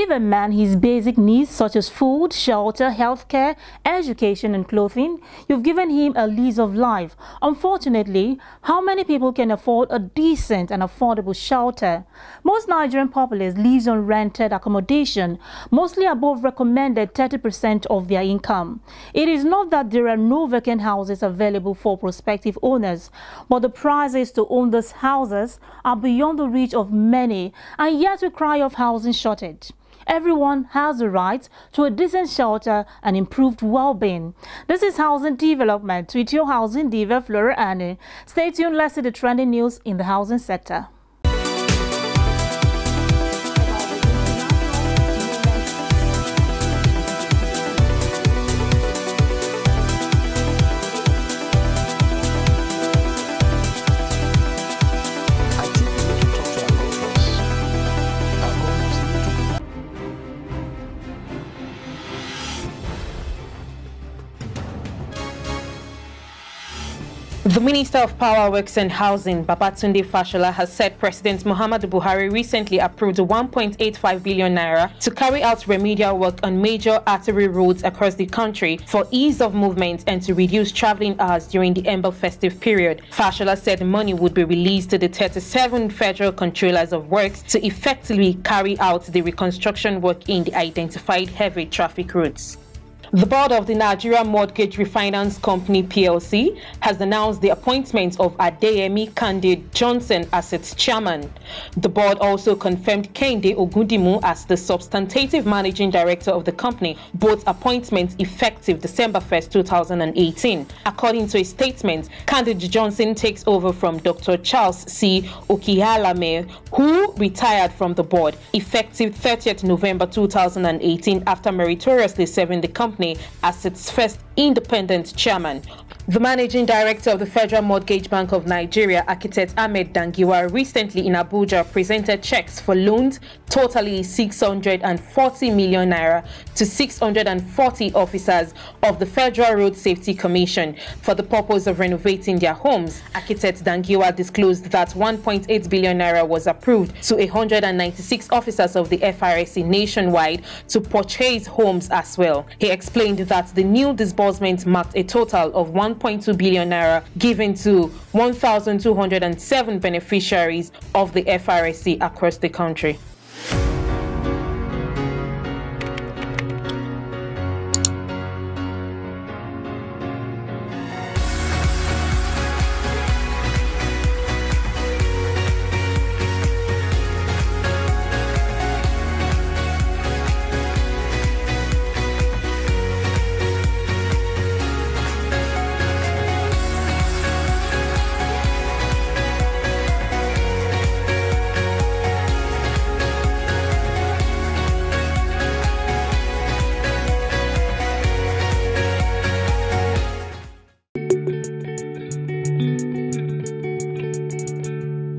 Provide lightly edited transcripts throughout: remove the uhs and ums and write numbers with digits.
give a man his basic needs such as food, shelter, healthcare, education and clothing, you've given him a lease of life. Unfortunately, how many people can afford a decent and affordable shelter? Most Nigerian populace lives on rented accommodation, mostly above recommended 30% of their income. It is not that there are no vacant houses available for prospective owners, but the prices to own these houses are beyond the reach of many, and yet we cry of housing shortage. Everyone has the right to a decent shelter and improved well-being. This is Housing Development with your housing diva, Flora. Stay tuned, let's see the trending news in the housing sector. The Minister of Power, Works and Housing, Babatunde Fashola, has said President Muhammadu Buhari recently approved 1.85 billion naira to carry out remedial work on major artery roads across the country for ease of movement and to reduce traveling hours during the Ember festive period. Fashola said money would be released to the 37 federal controllers of works to effectively carry out the reconstruction work in the identified heavy traffic routes. The board of the Nigerian Mortgage Refinance Company PLC has announced the appointment of Adeyemi Candid Johnson as its chairman. The board also confirmed Kehinde Ogundimu as the substantive managing director of the company, both appointments effective December 1st, 2018. According to a statement, Candid Johnson takes over from Dr. Charles C. Okihalame, who retired from the board effective 30th November 2018 after meritoriously serving the company as its first independent chairman. The managing director of the Federal Mortgage Bank of Nigeria, architect Ahmed Dangiwa, recently in Abuja presented checks for loans totaling 640 million naira to 640 officers of the Federal Road Safety Commission for the purpose of renovating their homes. Architect Dangiwa disclosed that 1.8 billion naira was approved to 196 officers of the FRSC nationwide to purchase homes as well. He explained that the new disbursement marked a total of 1.2 billion naira given to 1,207 beneficiaries of the FRSC across the country.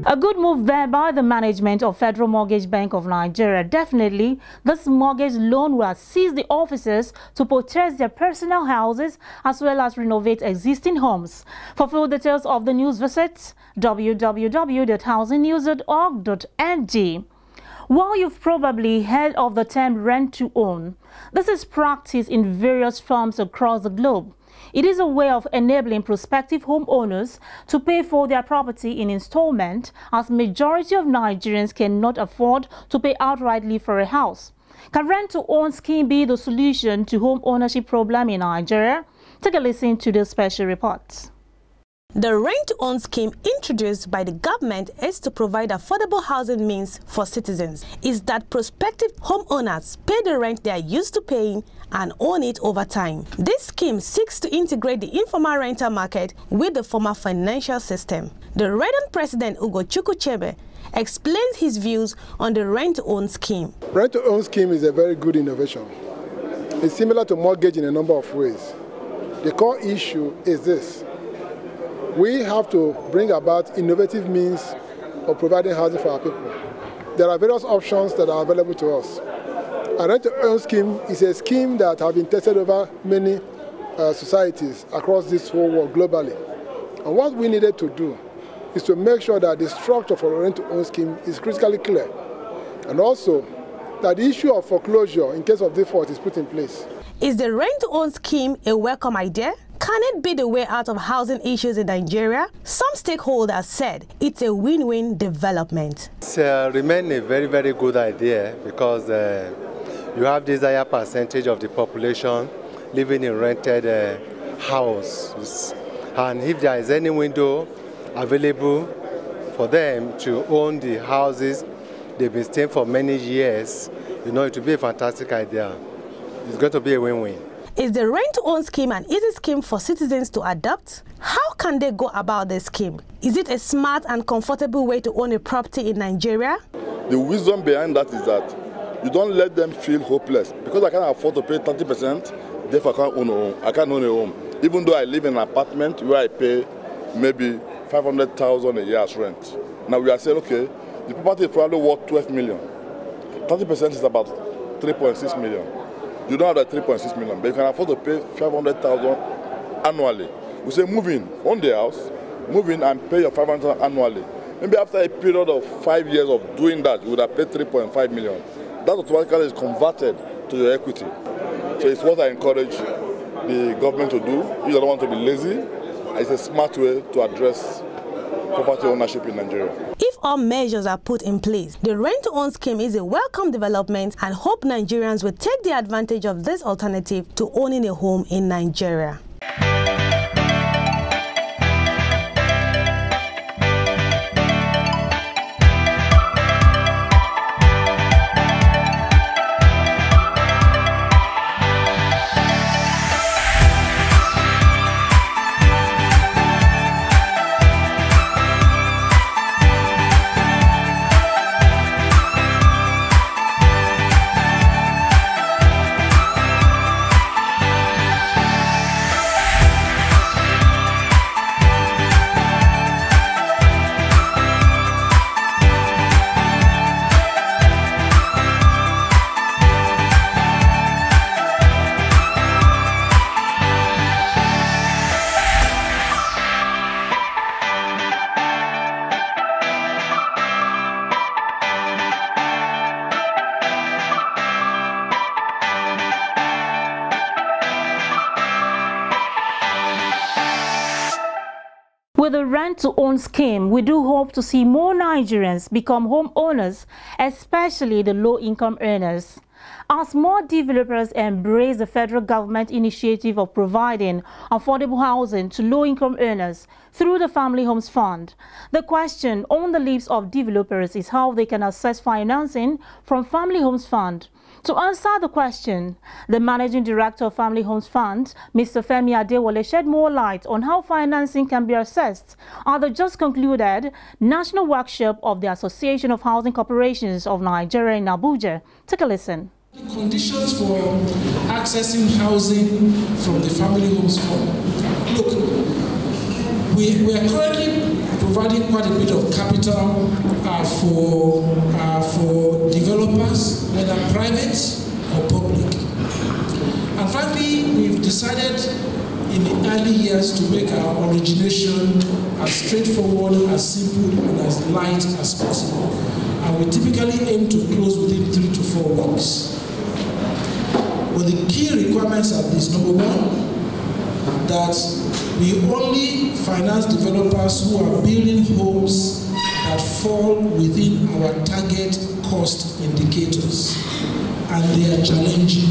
A good move there by the management of Federal Mortgage Bank of Nigeria. Definitely, this mortgage loan will assist the officers to purchase their personal houses as well as renovate existing homes. For full details of the news, visit www.housingnews.org.ng. While you've probably heard of the term rent to own, this is practiced in various firms across the globe. It is a way of enabling prospective homeowners to pay for their property in installment, as majority of Nigerians cannot afford to pay outrightly for a house. Can rent-to-own scheme be the solution to home ownership problem in Nigeria? Take a listen to this special report. The rent-to-own scheme introduced by the government is to provide affordable housing means for citizens. Is that prospective homeowners pay the rent they are used to paying and own it over time. This scheme seeks to integrate the informal rental market with the formal financial system. The Redan President Ugochukwu Chebe explains his views on the rent-to-own scheme. Rent-to-own scheme is a very good innovation. It's similar to mortgage in a number of ways. The core issue is this. We have to bring about innovative means of providing housing for our people. There are various options that are available to us. A rent-to-own scheme is a scheme that has been tested over many societies across this whole world globally. And what we needed to do is to make sure that the structure for a rent-to-own scheme is critically clear. And also that the issue of foreclosure in case of default is put in place. Is the rent-to-own scheme a welcome idea? Can it be the way out of housing issues in Nigeria? Some stakeholders said it's a win-win development. It remains a very, very good idea because you have this higher percentage of the population living in rented houses. And if there is any window available for them to own the houses they've been staying for many years, it will be a fantastic idea. It's going to be a win-win. Is the rent-to-own scheme an easy scheme for citizens to adopt? How can they go about the scheme? Is it a smart and comfortable way to own a property in Nigeria? The wisdom behind that is that you don't let them feel hopeless. Because I can't afford to pay 30%, therefore I can't own a home. I can't own a home. Even though I live in an apartment where I pay maybe 500,000 a year as rent. Now we are saying, okay, the property is probably worth 12 million. 30% is about 3.6 million. You don't have that 3.6 million, but you can afford to pay 500,000 annually. We say move in, own the house, move in and pay your 500,000 annually. Maybe after a period of 5 years of doing that, you would have paid 3.5 million. That automatically is converted to your equity. So it's what I encourage the government to do. If you don't want to be lazy, it's a smart way to address property ownership in Nigeria. If all measures are put in place, the rent-to-own scheme is a welcome development and hope Nigerians will take the advantage of this alternative to owning a home in Nigeria. With the rent-to-own scheme, we do hope to see more Nigerians become homeowners, especially the low-income earners. As more developers embrace the federal government initiative of providing affordable housing to low-income earners through the Family Homes Fund, the question on the lips of developers is how they can access financing from Family Homes Fund. To answer the question, the Managing Director of Family Homes Fund, Mr. Femi Adewole, shed more light on how financing can be accessed at the just concluded National Workshop of the Association of Housing Corporations of Nigeria in Abuja. Take a listen. The conditions for accessing housing from the Family Homes Fund. Look, we are currently providing quite a bit of capital for developers, whether private or public. And frankly, we've decided in the early years to make our origination as straightforward, as simple, and as light as possible. And we typically aim to close within 3 to 4 weeks. But the key requirements are this. Number one, that we only finance developers who are building homes that fall within our target cost indicators, and they are challenging.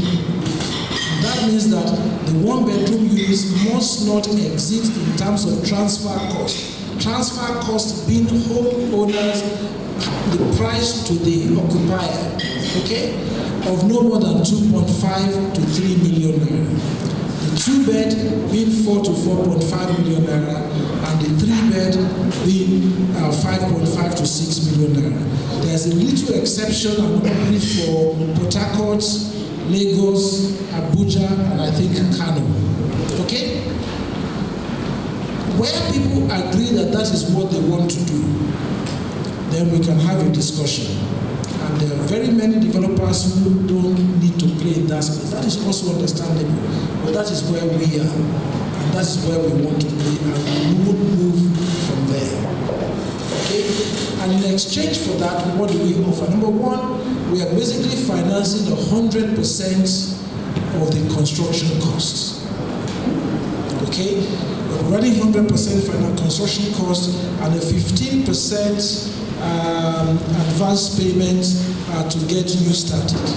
That means that the one-bedroom units must not exceed in terms of transfer cost. Transfer cost being homeowners, the price to the occupier, okay, of no more than 2.5 to 3 million naira. The 2-bed being 4 to 4.5 million naira, and the 3-bed being 5.5 to 6 million naira. There's a little exception and only for Port Harcourt, Lagos, Abuja, and I think Kano. Okay? Where people agree that that is what they want to do, then we can have a discussion. And there are very many developers who don't need to play in that space. That is also understandable. But that is where we are. And that is where we want to play. And we would move from there. okay? And in exchange for that, what do we offer? Number one, we are basically financing 100% of the construction costs, okay? We're providing 100% construction cost and a 15% advance payment to get you started.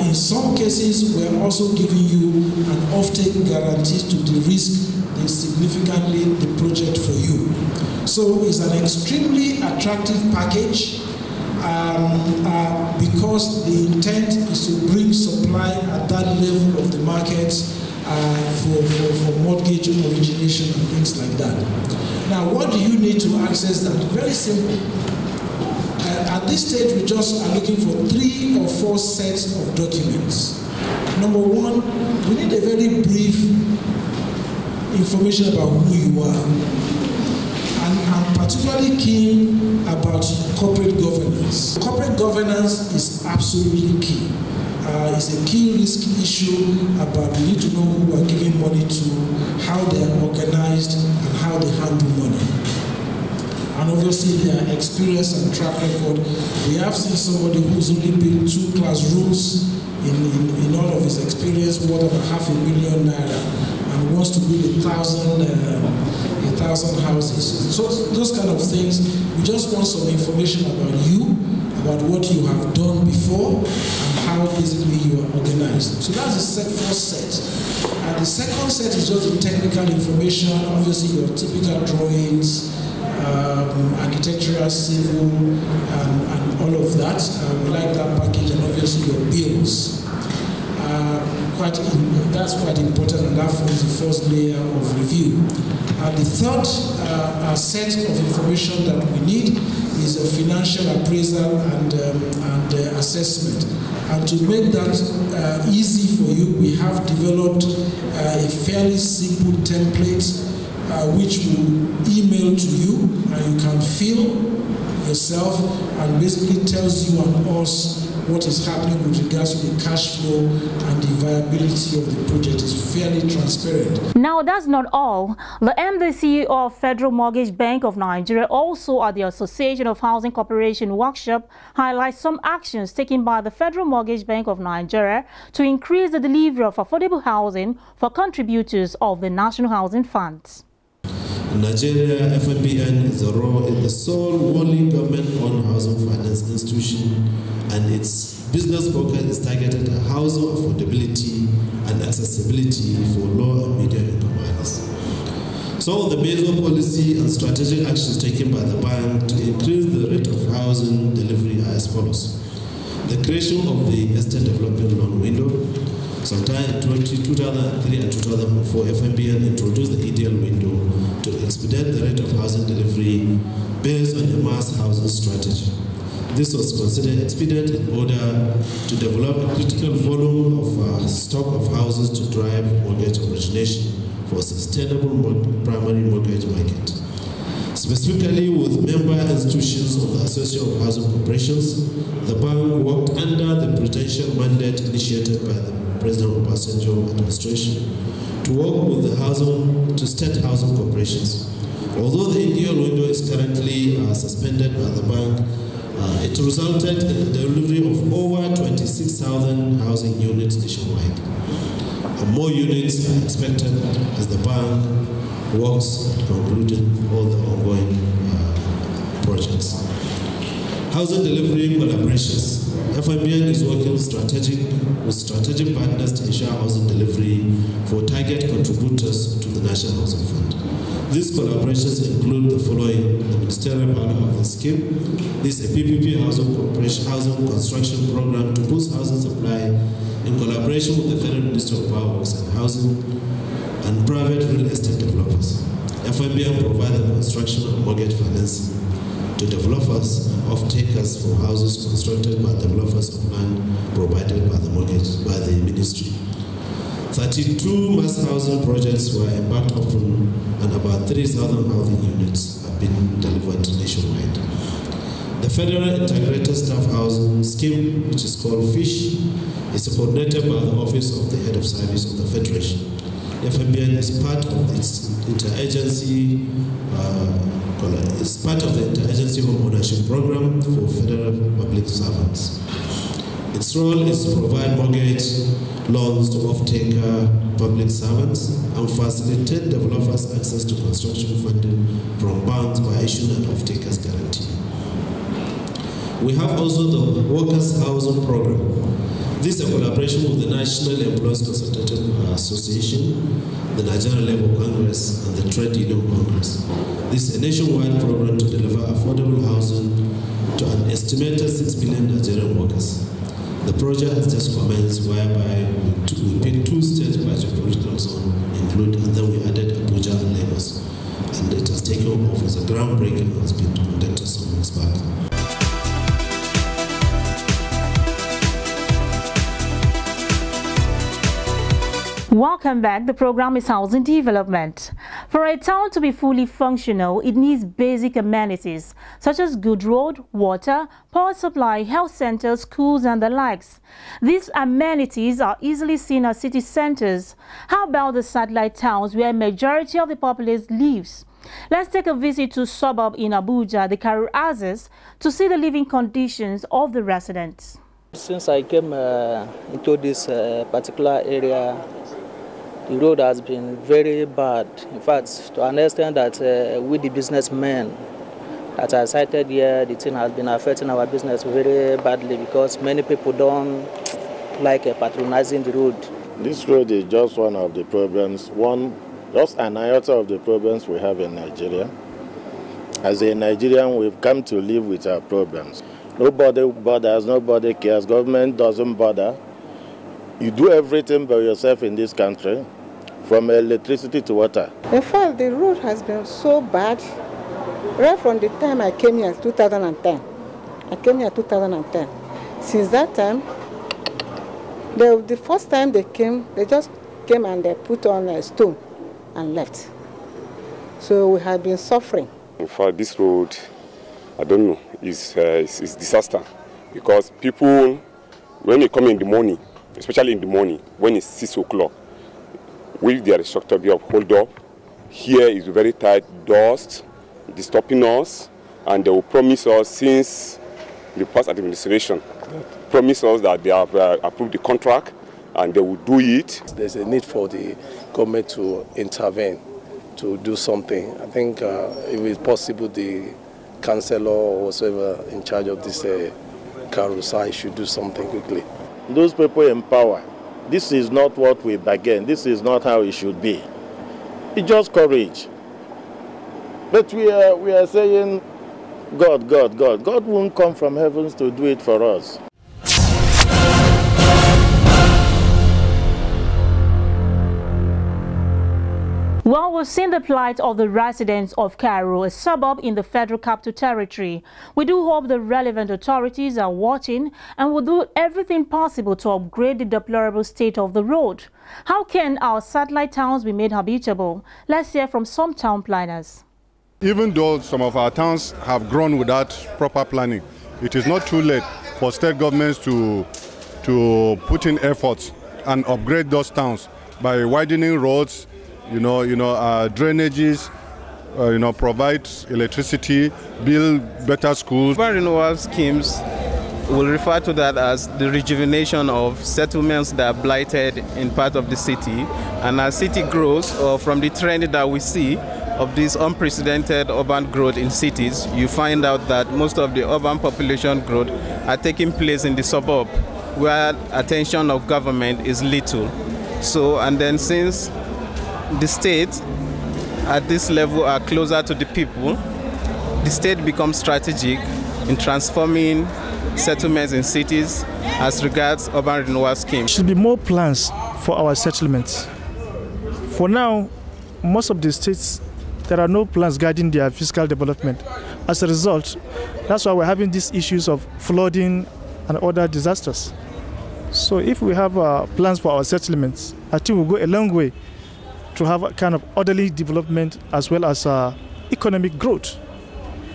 In some cases, we're also giving you an offtake guarantee to de-risk significantly the project for you. So it's an extremely attractive package because the intent is to bring supply at that level of the market for mortgage origination and things like that. Now, what do you need to access that? Very simple. At this stage, we just are looking for 3 or 4 sets of documents. Number one, we need a very brief information about who you are. And I'm particularly keen about corporate governance. Corporate governance is absolutely key. It's a key risk issue about we need to know who are giving money to, how they are organized, and how they handle money. And obviously their experience and track record. We have seen somebody who's only built 2 classrooms in all of his experience, worth about $500,000 naira, and wants to build 1,000 houses. So those kind of things, we just want some information about you, about what you have done before, and how basically you are organized. So that's the first set. And the second set is just the technical information, obviously your typical drawings, architectural, civil, and all of that. We like that package, and obviously your bills. That's quite important, and that forms the first layer of review. The third set of information that we need is a financial appraisal and assessment. And to make that easy for you, we have developed a fairly simple template which will email to you, and you can fill yourself, and basically tells you and us what is happening with regards to the cash flow and the viability of the project. Is fairly transparent. Now, that's not all. The MD CEO of Federal Mortgage Bank of Nigeria, also at the Association of Housing Corporation workshop, highlights some actions taken by the Federal Mortgage Bank of Nigeria to increase the delivery of affordable housing for contributors of the National Housing Funds. In Nigeria, FMBN is the sole only government-owned housing finance institution, and its business focus is targeted at housing affordability and accessibility for low and medium income earners. Some of the major policy and strategic actions taken by the bank to increase the rate of housing delivery are as follows. The creation of the estate development loan window. Sometime in 2003 and 2004, FMBN introduced the ideal window to expedite the rate of housing delivery based on a mass housing strategy. This was considered expedient in order to develop a critical volume of stock of houses to drive mortgage origination for a sustainable primary mortgage market. Specifically with member institutions of the Association of Housing Corporations, the bank worked under the prudential mandate initiated by the President Obasanjo administration to work with the state housing corporations. Although the ideal window is currently suspended by the bank, it resulted in the delivery of over 26,000 housing units nationwide. And more units are expected as the bank works at concluding all the ongoing projects. Housing delivery collaborations. FMBN is working with strategic partners to ensure housing delivery for target contributors to the National Housing Fund. These collaborations include the following: the Ministerial Housing Scheme. This is a PPP housing construction program to boost housing supply in collaboration with the Federal Ministry of Power Works and Housing and private real estate developers. FMBN provides the construction and mortgage financing to developers and off-takers for houses constructed by developers of land provided by the ministry. 32 mass housing projects were embarked upon, and about 3,000 housing units have been delivered nationwide. The Federal Integrated Staff Housing Scheme, which is called FISH, is coordinated by the Office of the Head of Service of the Federation. FMBN is part of its interagency It's part of the Interagency Home Ownership Program for federal public servants. Its role is to provide mortgage loans to off-taker public servants and facilitate developers' access to construction funding from banks by issuing an off-takers guarantee. We have also the Workers' Housing Program. This is a collaboration with the National Employees Consultative Association, the Nigerian Labour Congress, and the Trade Union Congress. This is a nationwide program to deliver affordable housing to an estimated 6 million Nigerian workers. The project has just commenced, whereby we picked 2 states by geopolitical zone, and then we added Abuja and Lagos. And it has taken off as a groundbreaking has been conducted some months back. Welcome back. The program is Housing Development. For a town to be fully functional, it needs basic amenities such as good road, water, power supply, health centers, schools, and the likes. These amenities are easily seen at city centers. How about the satellite towns where a majority of the populace lives? Let's take a visit to suburb in Abuja, the Karu Oasis, to see the living conditions of the residents. Since I came into this particular area, the road has been very bad. In fact, to an extent that we the businessmen that are cited here, the thing has been affecting our business very badly because many people don't like patronizing the road. This road is just one of the problems, just an iota of the problems we have in Nigeria. As a Nigerian, we've come to live with our problems. Nobody bothers, nobody cares, government doesn't bother. You do everything by yourself in this country, from electricity to water. In fact, the road has been so bad right from the time I came here in 2010. I came here in 2010. Since that time, the first time they came, they just came and they put on a stone and left. So we have been suffering. In fact, this road, I don't know, is disaster because people, when they come in the morning, especially in the morning, when it's 6 o'clock, with their structure be up, hold up. Here is very tight dust, disturbing us, and they will promise us since the past administration, promise us that they have approved the contract and they will do it. There's a need for the government to intervene, to do something. I think if it's possible, the councillor or whatever in charge of this carousel should do something quickly. Those people in power, this is not what we bargain. This is not how it should be. It's just courage. But we are saying, God. God won't come from heavens to do it for us. Well, we've seen the plight of the residents of Cairo, a suburb in the Federal Capital Territory. We do hope the relevant authorities are watching and will do everything possible to upgrade the deplorable state of the road. How can our satellite towns be made habitable? Let's hear from some town planners. Even though some of our towns have grown without proper planning, it is not too late for state governments to put in efforts and upgrade those towns by widening roads, drainages, provide electricity, build better schools. Urban renewal schemes will refer to that as the rejuvenation of settlements that are blighted in part of the city. And as city grows, from the trend that we see of this unprecedented urban growth in cities, you find out that most of the urban population growth are taking place in the suburb, where attention of government is little. So, and then since the state at this level are closer to the people, the state becomes strategic in transforming settlements in cities as regards urban renewal schemes. There should be more plans for our settlements. For now, most of the states, there are no plans guiding their fiscal development. As a result, that's why we're having these issues of flooding and other disasters. So if we have plans for our settlements, I think we'll go a long way to have a kind of orderly development as well as economic growth,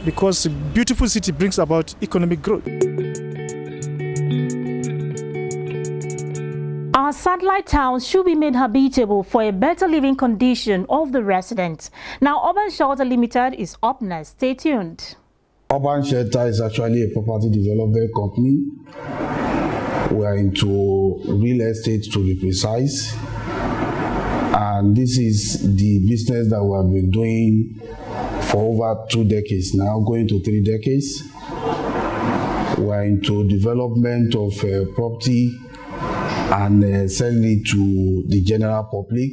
because a beautiful city brings about economic growth. Our Our satellite towns should be made habitable for a better living condition of the residents. Now, Urban Shelter Limited is up next. Stay tuned. Urban Shelter is actually a property development company. We are into real estate, to be precise. And this is the business that we have been doing for over 2 decades now, going to 3 decades. We are into development of property and selling it to the general public,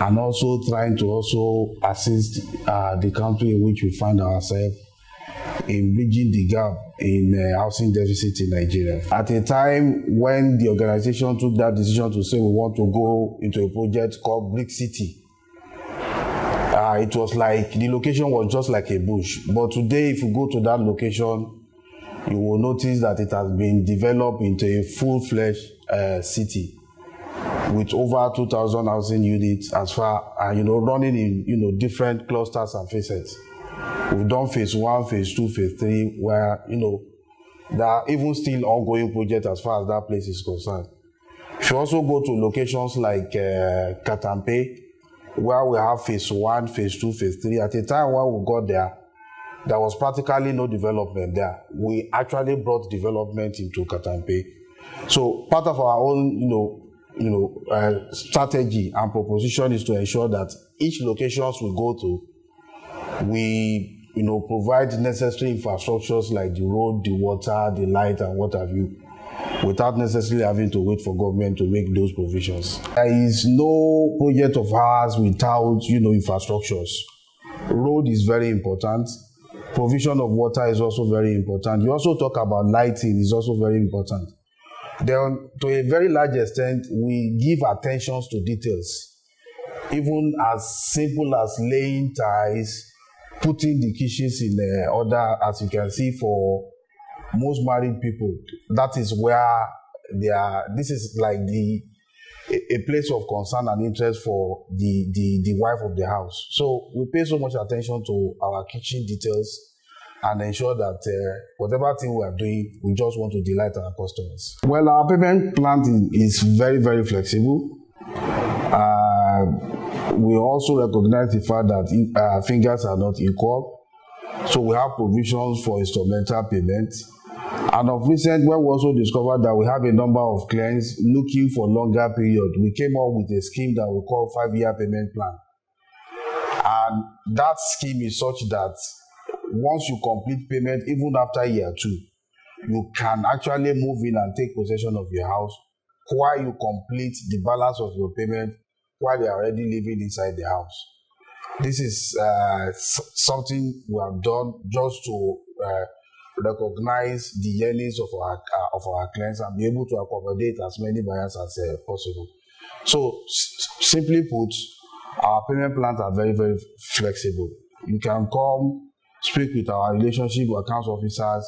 and also trying to assist the country in which we find ourselves in bridging the gap in housing deficit in Nigeria. At a time when the organization took that decision to say we want to go into a project called Brick City, it was like the location was just like a bush. But today, if you go to that location, you will notice that it has been developed into a full-fledged city with over 2,000 housing units, as far running in different clusters and phases. We've done phase 1, phase 2, phase 3, where there are even still ongoing projects as far as that place is concerned. If you also go to locations like Katampe, where we have phase 1, phase 2, phase 3, at a time when we got there, there was practically no development there. We actually brought development into Katampe. So part of our own, strategy and proposition is to ensure that each locations we go to, we, provide necessary infrastructures like the road, the water, the light, and what have you, without necessarily having to wait for government to make those provisions. There is no project of ours without, infrastructures. Road is very important. Provision of water is also very important. You also talk about lighting is also very important. Then, to a very large extent, we give attention to details, even as simple as laying tiles, putting the kitchens in order, as you can see for most married people. That is where they are. This is like a place of concern and interest for the wife of the house. So we pay so much attention to our kitchen details and ensure that whatever thing we are doing, we just want to delight our customers. Well, our payment plan is very, very flexible. We also recognize the fact that fingers are not equal. So we have provisions for instrumental payments. And of recent, when we also discovered that we have a number of clients looking for longer period, we came up with a scheme that we call 5-year payment plan. And that scheme is such that once you complete payment, even after year 2, you can actually move in and take possession of your house while you complete the balance of your payment while you are already living inside the house. This is something we have done just to recognize the yearnings of our clients and be able to accommodate as many buyers as possible. So, simply put, our payment plans are very, very flexible. You can come, speak with our relationship accounts officers,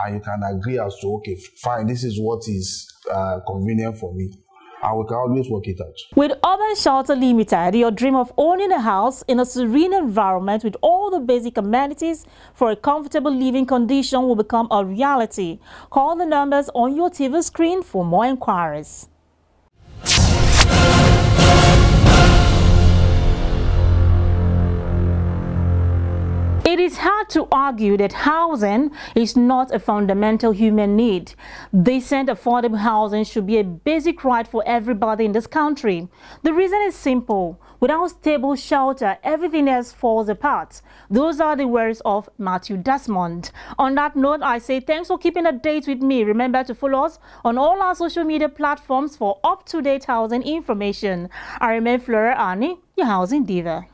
and you can agree as to, okay, fine, this is what is convenient for me. And we can always work it out. With Urban Shelter Limited, your dream of owning a house in a serene environment with all the basic amenities for a comfortable living condition will become a reality. Call the numbers on your TV screen for more inquiries. It is hard to argue that housing is not a fundamental human need. Decent, affordable housing should be a basic right for everybody in this country. The reason is simple. Without stable shelter, everything else falls apart. Those are the words of Matthew Desmond. On that note, I say thanks for keeping a date with me. Remember to follow us on all our social media platforms for up-to-date housing information. I remain Flora, your housing diva.